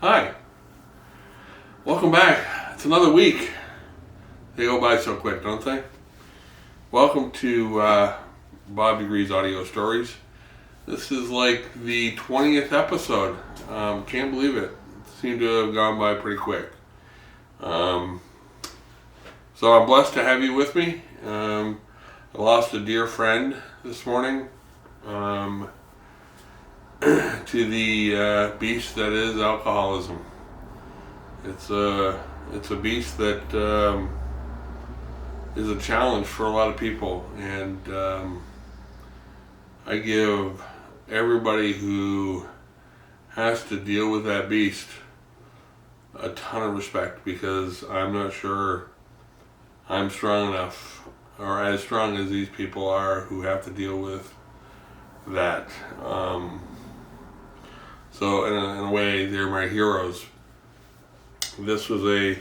Hi, welcome back. It's another week. They go by so quick, don't they? Welcome to Bob Degree's Audio Stories. This is like the 20th episode. Can't believe it. It seemed to have gone by pretty quick. So I'm blessed to have you with me. I lost a dear friend this morning to the beast that is alcoholism. It's a beast that is a challenge for a lot of people, and I give everybody who has to deal with that beast a ton of respect, because I'm not sure I'm strong enough, or as strong as these people are who have to deal with that. So in a way, they're my heroes. This was a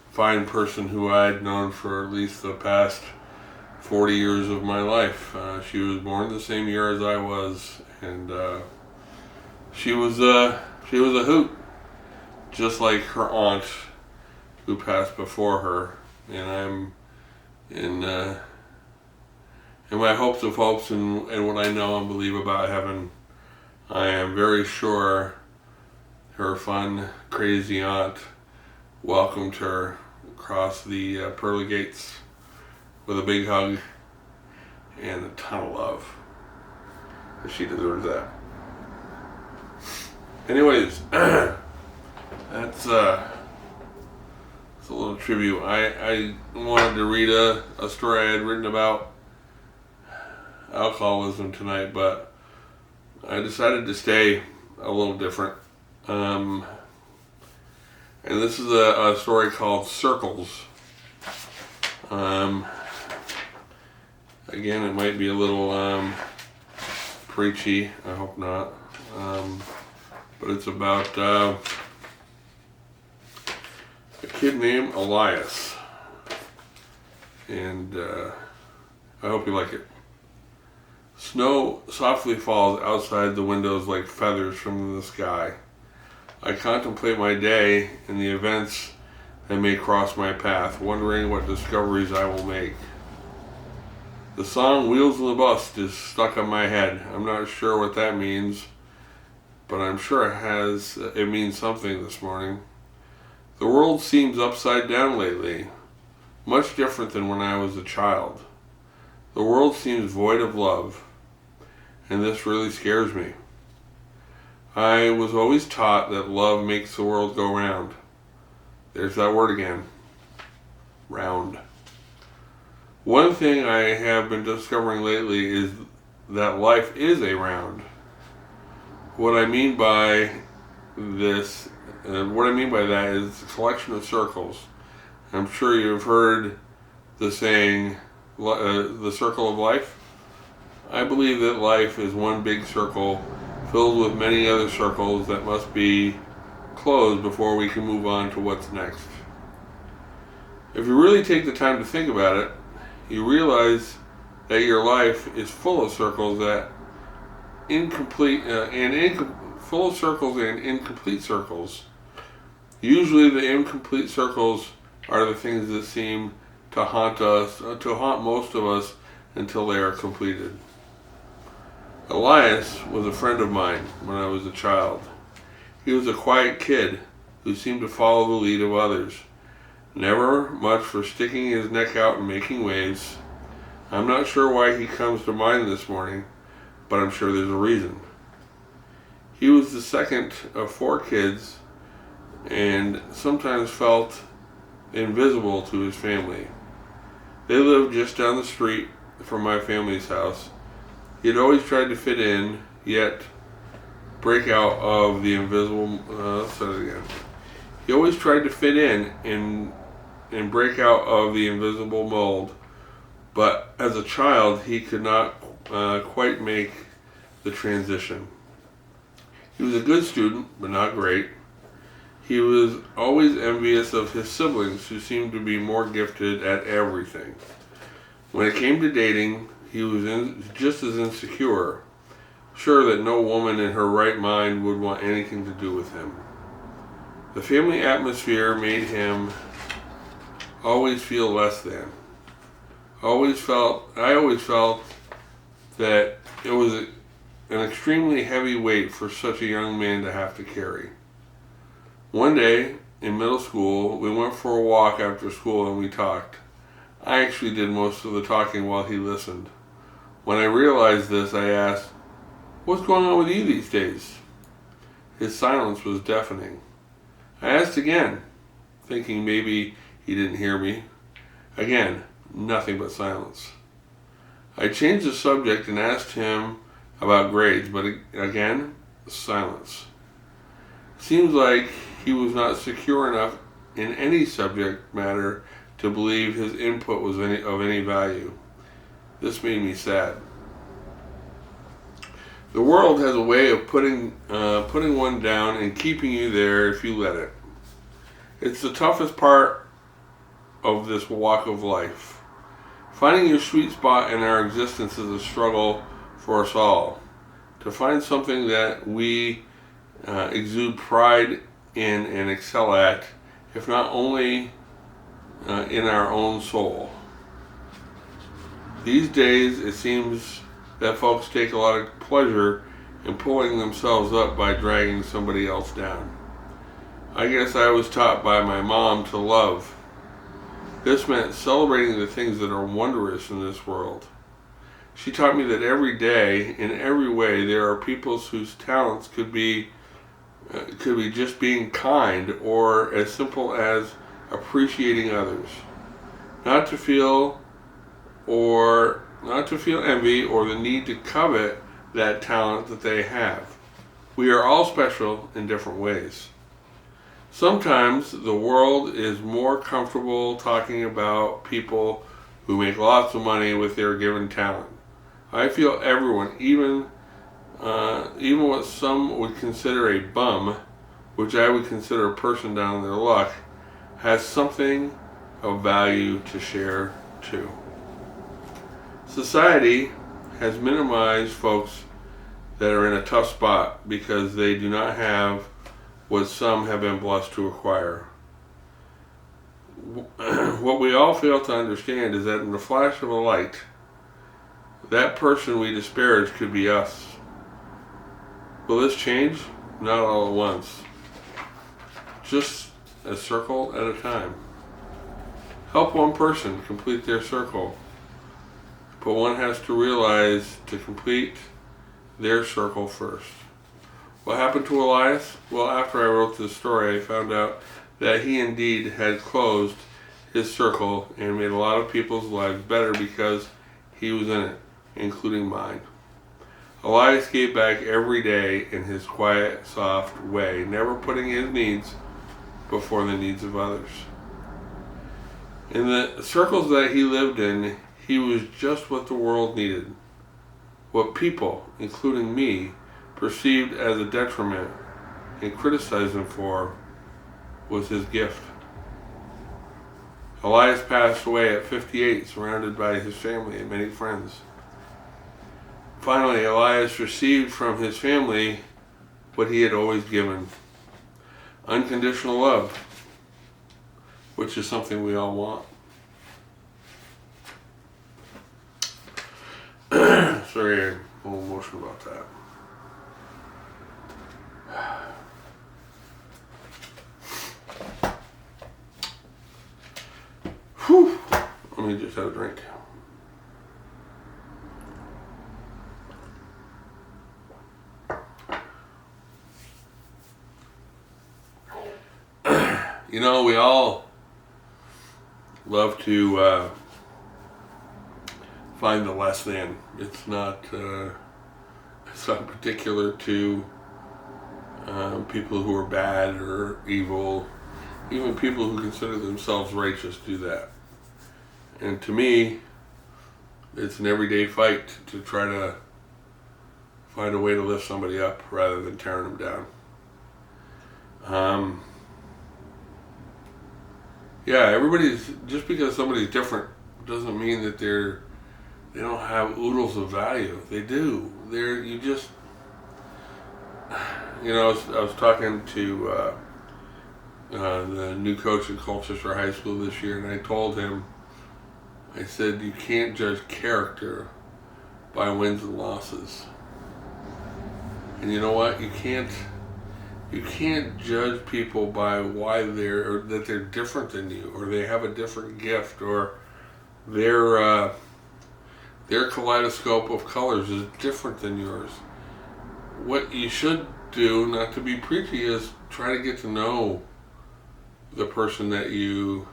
fine person who I'd known for at least the past 40 years of my life. She was born the same year as I was, and she was a hoot, just like her aunt who passed before her. And I'm in my hopes of hopes and what I know and believe about heaven, I am very sure her fun, crazy aunt welcomed her across the pearly gates with a big hug and a ton of love. She deserves that. Anyways, that's a little tribute. I wanted to read a story I had written about alcoholism tonight, but I decided to stay a little different. And this is a story called Circles. Again, it might be a little preachy. I hope not. But it's about a kid named Elias. And I hope you like it. Snow softly falls outside the windows like feathers from the sky. I contemplate my day and the events that may cross my path, wondering what discoveries I will make. The song Wheels on the Bus is stuck on my head. I'm not sure what that means, but I'm sure it means something this morning. The world seems upside down lately, much different than when I was a child. The world seems void of love, and this really scares me. I was always taught that love makes the world go round. There's that word again. Round. One thing I have been discovering lately is that life is a round. What I mean by that is a collection of circles. I'm sure you've heard the saying, the circle of life. I believe that life is one big circle filled with many other circles that must be closed before we can move on to what's next. If you really take the time to think about it, you realize that your life is full of circles full of circles and incomplete circles. Usually the incomplete circles are the things that seem to haunt most of us until they are completed. Elias was a friend of mine when I was a child. He was a quiet kid who seemed to follow the lead of others. Never much for sticking his neck out and making waves. I'm not sure why he comes to mind this morning, but I'm sure there's a reason. He was the second of 4 kids and sometimes felt invisible to his family. They lived just down the street from my family's house. He had always tried to fit in, yet break out of the invisible. He always tried to fit in and break out of the invisible mold, but as a child, he could not quite make the transition. He was a good student, but not great. He was always envious of his siblings, who seemed to be more gifted at everything. When it came to dating, he was just as insecure, sure that no woman in her right mind would want anything to do with him. The family atmosphere made him always feel less than. I always felt that it was an extremely heavy weight for such a young man to have to carry. One day in middle school, we went for a walk after school and we talked. I actually did most of the talking while he listened. When I realized this, I asked, "What's going on with you these days?" His silence was deafening. I asked again, thinking maybe he didn't hear me. Again, nothing but silence. I changed the subject and asked him about grades, but again, silence. Seems like he was not secure enough in any subject matter to believe his input was of any value. This made me sad. The world has a way of putting one down and keeping you there if you let it. It's the toughest part of this walk of life. Finding your sweet spot in our existence is a struggle for us all. To find something that we exude pride in and excel at, if not only in our own soul. These days, it seems that folks take a lot of pleasure in pulling themselves up by dragging somebody else down. I guess I was taught by my mom to love. This meant celebrating the things that are wondrous in this world. She taught me that every day, in every way, there are people whose talents could be just being kind, or as simple as appreciating others. Not to feel envy or the need to covet that talent that they have. We are all special in different ways. Sometimes the world is more comfortable talking about people who make lots of money with their given talent. I feel everyone, even what some would consider a bum, which I would consider a person down on their luck, has something of value to share too. Society has minimized folks that are in a tough spot because they do not have what some have been blessed to acquire. What we all fail to understand is that in the flash of a light, that person we disparage could be us. Will this change? Not all at once. Just a circle at a time. Help one person complete their circle, but one has to realize to complete their circle first. What happened to Elias? Well, after I wrote this story, I found out that he indeed had closed his circle and made a lot of people's lives better because he was in it, including mine. Elias gave back every day in his quiet, soft way, never putting his needs before the needs of others. In the circles that he lived in, he was just what the world needed. What people, including me, perceived as a detriment and criticized him for was his gift. Elias passed away at 58, surrounded by his family and many friends. Finally, Elias received from his family what he had always given: unconditional love, which is something we all want. Sorry, I'm a little emotional about that. Whew. Let me just have a drink. You know, we all love to find the less than. It's not particular to people who are bad or evil. Even people who consider themselves righteous do that. And to me, it's an everyday fight to try to find a way to lift somebody up rather than tearing them down. Everybody's, just because somebody's different doesn't mean that they don't have oodles of value. They do. I was talking to the new coach at Colchester High School this year, and I told him, I said, you can't judge character by wins and losses. And you know what? You can't judge people by why that they're different than you, or they have a different gift, or their kaleidoscope of colors is different than yours. What you should do, not to be preachy, is try to get to know the person that you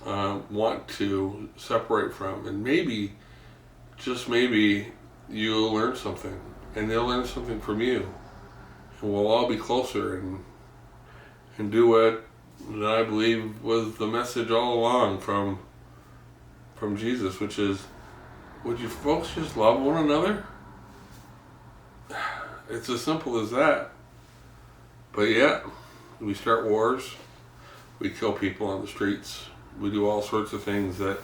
want to separate from, and maybe, just maybe, you'll learn something, and they'll learn something from you, and we'll all be closer and do what I believe was the message all along from Jesus, which is, would you folks just love one another? It's as simple as that. But yet, we start wars, we kill people on the streets, we do all sorts of things that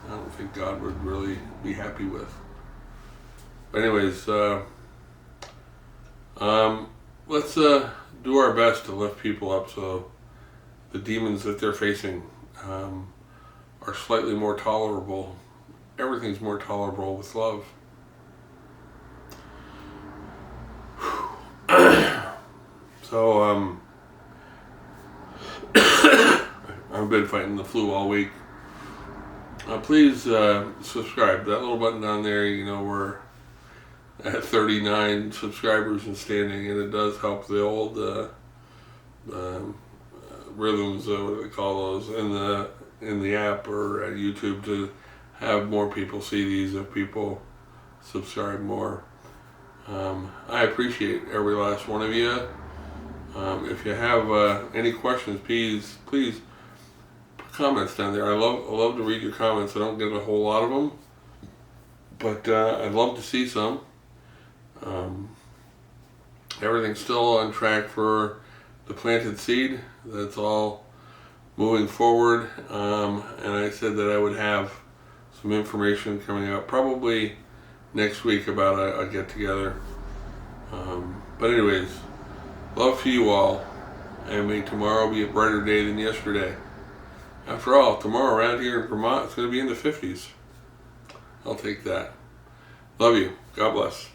I don't think God would really be happy with. But anyways, let's do our best to lift people up so the demons that they're facing are slightly more tolerable. Everything's more tolerable with love. So, I've been fighting the flu all week. Please subscribe. That little button down there, we're at 39 subscribers and standing, and it does help the old rhythms, what do they call those, in the app or at YouTube, to have more people see these, if people subscribe more. I appreciate every last one of you. If you have any questions, please put comments down there. I love to read your comments. I don't get a whole lot of them, but I'd love to see some. Everything's still on track for the planted seed. That's all moving forward, and I said that I would have some information coming out probably next week about a get-together. But anyways, love to you all, and may tomorrow be a brighter day than yesterday. After all, tomorrow around here in Vermont, it's going to be in the 50s. I'll take that. Love you. God bless.